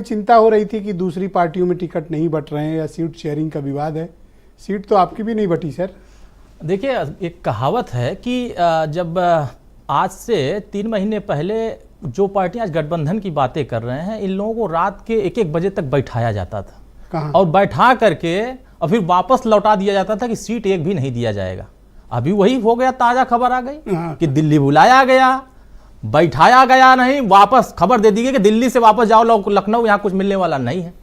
चिंता हो रही थी कि दूसरी पार्टियों में टिकट नहीं बट रहे हैं या सीट शेयरिंग का विवाद है। सीट तो आपकी भी नहीं बटी सर। देखिए, एक कहावत है कि जब आज से 3 महीने पहले जो पार्टियां आज गठबंधन की बातें कर रहे हैं, इन लोगों को रात के 1-1 बजे तक बैठाया जाता था। कहाँ? और बैठा करके और फिर वापस लौटा दिया जाता था कि सीट एक भी नहीं दिया जाएगा। अभी वही हो गया, ताजा खबर आ गई कि दिल्ली बुलाया गया, बैठाया गया नहीं, वापस खबर दे दी गई कि दिल्ली से वापस जाओ लखनऊ, यहाँ कुछ मिलने वाला नहीं है।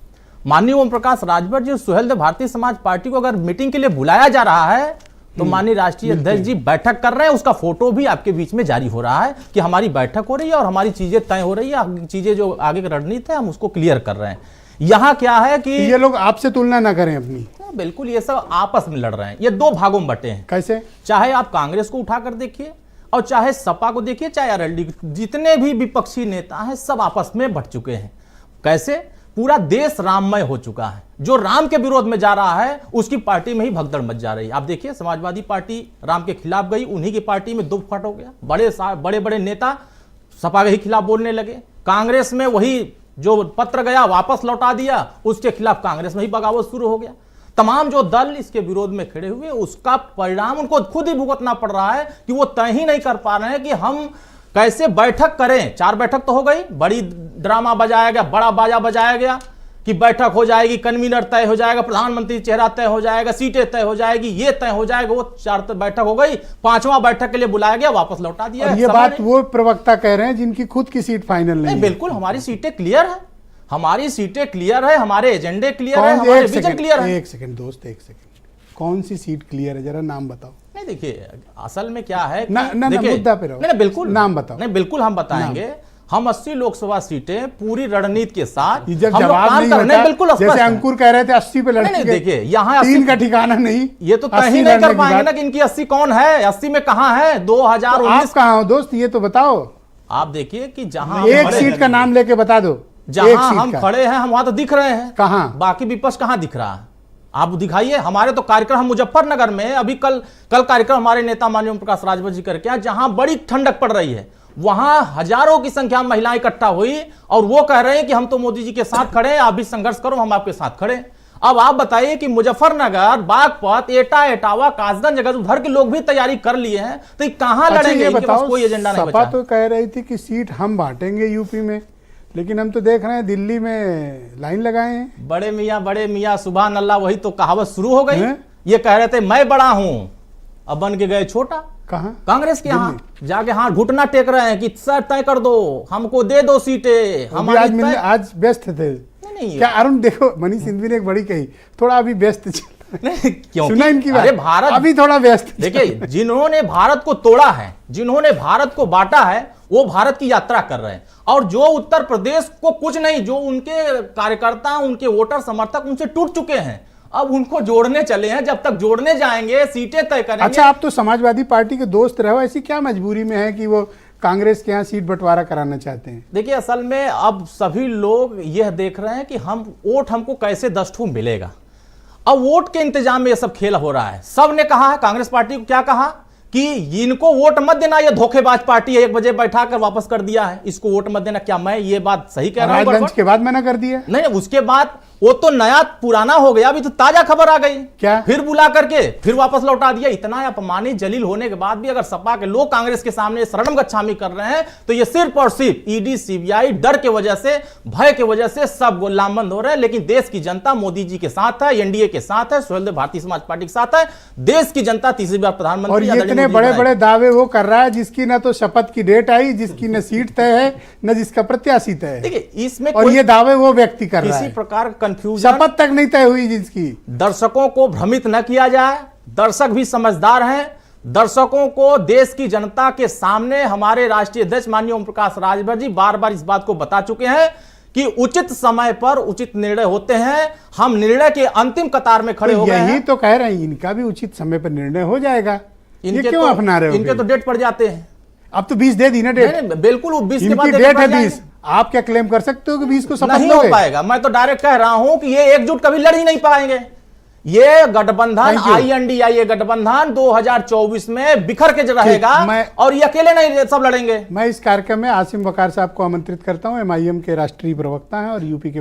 माननीय ओम प्रकाश राजभर जी, सुहेलदेव भारतीय समाज पार्टी को अगर मीटिंग के लिए बुलाया जा रहा है तो माननीय राष्ट्रीय अध्यक्ष जी बैठक कर रहे हैं, उसका फोटो भी आपके बीच में जारी हो रहा है कि हमारी बैठक हो रही है और हमारी चीजें तय हो रही है, चीजें जो आगे की रणनीति है हम उसको क्लियर कर रहे हैं। यहाँ क्या है कि ये लोग आपसे तुलना ना करें अपनी। बिल्कुल, ये सब आपस में लड़ रहे हैं। ये 2 भागों में बटे हैं। कैसे? चाहे आप कांग्रेस को उठाकर देखिए और चाहे सपा को देखिए, चाहे आरएलडी, जितने भी विपक्षी नेता हैं सब आपस में बट चुके हैं। कैसे? पूरा देश राममय हो चुका है। जो राम के विरोध में जा रहा है उसकी पार्टी में ही भगदड़ मच जा रही है। आप देखिए, समाजवादी पार्टी राम के खिलाफ गई, उन्हीं की पार्टी में 2 फट हो गया। बड़े बड़े नेता सपा के खिलाफ बोलने लगे। कांग्रेस में वही जो पत्र गया वापस लौटा दिया, उसके खिलाफ कांग्रेस में ही बगावत शुरू हो गया। तमाम जो दल इसके विरोध में खड़े हुए, उसका परिणाम उनको खुद ही भुगतना पड़ रहा है कि वो तय ही नहीं कर पा रहे हैं कि हम कैसे बैठक करें। 4 बैठक तो हो गई, बड़ी ड्रामा बजाया गया, बड़ा बाजा बजाया गया कि बैठक हो जाएगी, कन्वीनर तय हो जाएगा, प्रधानमंत्री चेहरा तय हो जाएगा, सीटें तय हो जाएगी, ये तय हो जाएगा। वो 4 बैठक हो गई, 5वां बैठक के लिए बुलाया गया, वापस लौटा दिया। और ये बात वो प्रवक्ता कह रहे हैं जिनकी खुद की सीट फाइनल नहीं है। बिल्कुल, हमारी सीटें क्लियर है, हमारी सीटें क्लियर है, हमारे एजेंडे क्लियर है, हमारे विजन क्लियर है। एक सेकंड दोस्त, एक सेकंड, कौन सी सीट क्लियर है, जरा नाम बताओ। नहीं, देखिए असल में क्या है, मुद्दा पे रहो। नहीं बिल्कुल नाम बताओ। नहीं, बिल्कुल हम बताएंगे। हम 80 लोकसभा सीटें पूरी रणनीति के साथ जब जवाब नहीं होता, बिल्कुल जैसे अंकुर कह रहे थे 80 पे लड़ेंगे। देखिए यहाँ 3 का ठिकाना नहीं, ये तो तय ही नहीं कर पाएंगे ना कि इनकी 80 कौन है, 80 में कहाँ है 2019। आप कहाँ हो दोस्त, ये तो बताओ। आप देखिए कि जहां एक सीट का नाम लेके बता दो। जहां हम खड़े हैं हम वहां तो दिख रहे हैं, कहां? बाकी विपक्ष कहां दिख रहा है? आप दिखाइए। हमारे तो कार्यक्रम, हम मुजफ्फरनगर में अभी कल कार्यक्रम हमारे नेता माननीय ओम प्रकाश राजभर जी करके आए, जहां बड़ी ठंडक पड़ रही है, वहां हजारों की संख्या में महिलाएं इकट्ठा हुई और वो कह रहे हैं कि हम तो मोदी जी के साथ खड़े हैं, आप भी संघर्ष करो, हम आपके साथ खड़े हैं। अब आप बताइए कि मुजफ्फरनगर, बागपत, एटा, एटावा, कासगंज, अगर उधर के लोग भी तैयारी कर लिए हैं तो कहां लड़ेंगे? इनके पास कोई एजेंडा नहीं बचा। सपा तो कह रही थी कि सीट हम बांटेंगे यूपी में, लेकिन हम तो देख रहे हैं दिल्ली में लाइन लगाए हैं। बड़े मियाँ सुभान अल्लाह, वही तो कहावत शुरू हो गई। ये कह रहे थे मैं बड़ा हूं, अब बन के गए छोटा। कहां? कांग्रेस के यहाँ जाके हाथ घुटना टेक रहे हैं कि सर तय कर दो, हमको दे दो सीटें। हम आज व्यस्त थे। नहीं, क्या अरुण, देखो मनीष सिंघवी ने एक बड़ी कही, थोड़ा अभी व्यस्त क्यों सुना इनकी बात? अरे भारत अभी थोड़ा व्यस्त। देखिए, जिन्होंने भारत को तोड़ा है, जिन्होंने भारत को बांटा है, वो भारत की यात्रा कर रहे हैं। और जो उत्तर प्रदेश को कुछ नहीं, जो उनके कार्यकर्ता, उनके वोटर समर्थक उनसे टूट चुके हैं, अब उनको जोड़ने चले हैं। जब तक जोड़ने जाएंगे, सीटें तय करेंगे। अच्छा, आप तो समाजवादी पार्टी के दोस्त रहो, ऐसी क्या मजबूरी में है कि वो कांग्रेस के यहाँ सीट बंटवारा कराना चाहते हैं? देखिए, असल में अब सभी लोग यह देख रहे हैं कि हम वोट हमको कैसे 10 ठूम मिलेगा। अब वोट के इंतजाम में यह सब खेल हो रहा है। सब ने कहा है, कांग्रेस पार्टी को क्या कहा कि इनको वोट मत देना, ये धोखेबाज पार्टी है, 1 बजे बैठा कर वापस कर दिया है, इसको वोट मत देना। क्या मैं ये बात सही कह रहा हूं? लंच के बाद मना कर दिया? नहीं, उसके बाद वो तो नया पुराना हो गया, अभी तो ताजा खबर आ गई। क्या? फिर बुला करके फिर वापस लौटा दिया। इतना अपमानित जलील होने के बाद भी अगर सपा के लोग कांग्रेस के सामने शरणम गच्छामी कर रहे हैं तो ये सिर्फ और सिर्फ ईडी, सीबीआई डर के वजह से, भय के वजह से सब लामबंद हो रहे हैं। लेकिन देश की जनता मोदी जी के साथ है, एनडीए के साथ है, सुहेलदेव भारतीय समाज पार्टी के साथ है। देश की जनता तीसरी बार प्रधानमंत्री। और इतने बड़े बड़े दावे वो कर रहा है जिसकी ना तो शपथ की डेट आई, जिसकी न सीट तय है, न जिसका प्रत्याशी तय है। देखिए, इसमें और ये दावे वो व्यक्ति कर रहा है, किसी प्रकार कंफ्यूजन, शपथ तक नहीं तय हुई जिसकी। दर्शकों को भ्रमित न किया जाए, दर्शक भी समझदार हैं। दर्शकों को, देश की जनता के सामने हमारे राष्ट्रीय अध्यक्ष माननीय ओम प्रकाश राजभर जी बार बार इस बात को बता चुके हैं कि उचित समय पर उचित निर्णय होते हैं। हम निर्णय के अंतिम कतार में खड़े हो गए हैं। यही तो कह रहे हैं, इनका भी उचित समय पर निर्णय हो जाएगा। इनके क्यों अपना रहे हो? इनके तो डेट पड़ जाते हैं। अब तो 20 दे दी ना डेट। नहीं, बिल्कुल 20 के बाद डेट है 20। आप क्या क्लेम कर सकते हो कि 20 को शपथ नहीं हो पाएगा? मैं तो डायरेक्ट कह रहा हूं कि ये एकजुट कभी लड़ ही नहीं पाएंगे। ये गठबंधन Thank you. INDIA गठबंधन 2024 में बिखर के रहेगा और ये अकेले नहीं, सब लड़ेंगे। मैं इस कार्यक्रम में आसिम वकार साहब को आमंत्रित करता हूं। MIM के राष्ट्रीय प्रवक्ता हैं और यूपी के